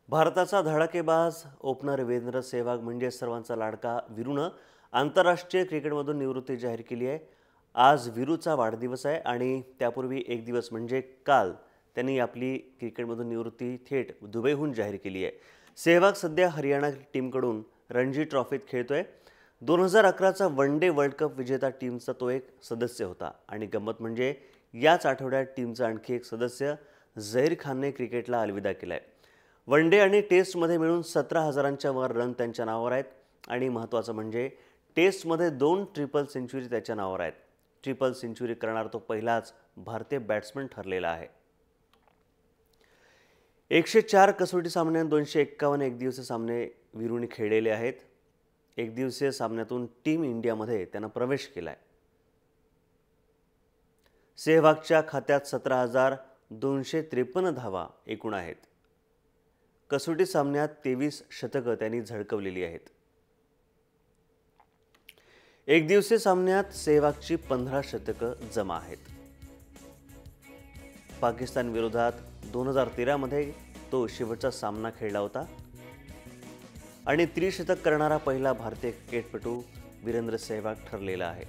भारताचा धडाकेबाज ओपनर वीरेंद्र सेहवाग म्हणजे सर्वांचा लाडका वीरूनं आंतरराष्ट्रीय क्रिकेटमधून निवृत्ती जाहीर केली आहे। आज वीरूचा वाढदिवस आहे आणि त्यापूर्वी एक दिवस म्हणजे काल त्यांनी आपली क्रिकेटमधून निवृत्ती थेट दुबईहून जाहीर केली आहे। सेहवाग सध्या हरियाणा टीमकडून रणजी ट्रॉफीत खेळतोय। 2011चा वन डे वर्ल्ड कप विजेता टीमचा तो एक सदस्य होता आणि गंमत म्हणजे याच आठवड्यात टीमचा आणखी एक सदस्य झहीर खानने क्रिकेटला अलविदा केलाय। वन डे आणि टेस्टमध्ये मिळून 17,000च्या वर रन त्यांच्या नावावर आहेत आणि महत्त्वाचं म्हणजे टेस्टमध्ये 2 ट्रिपल सेंचुरी त्याच्या नावावर आहेत। ट्रिपल सेंचुरी करणारा तो पहिलाच भारतीय बॅट्समन ठरलेला आहे। 104 कसोटी सामने 251 एकदिवसीय सामने वीरूने खेळलेले आहेत। एकदिवसीय सामन्यातून टीम इंडियामध्ये त्यानं प्रवेश केलाय। सेहवागच्या खात्यात 17,253 धावा एकूण आहेत। कसोटी सामन्यात 23 शतकं त्यांनी झळकवलेली आहेत। एकदिवसीय सामन्यात सेहवागची 15 शतकं जमा आहेत। पाकिस्तान विरोधात 2013 मध्ये तो शेवटचा सामना खेळला होता आणि त्रिशतक करणारा पहिला भारतीय क्रिकेटपटू वीरेंद्र सेहवाग ठरलेला आहे।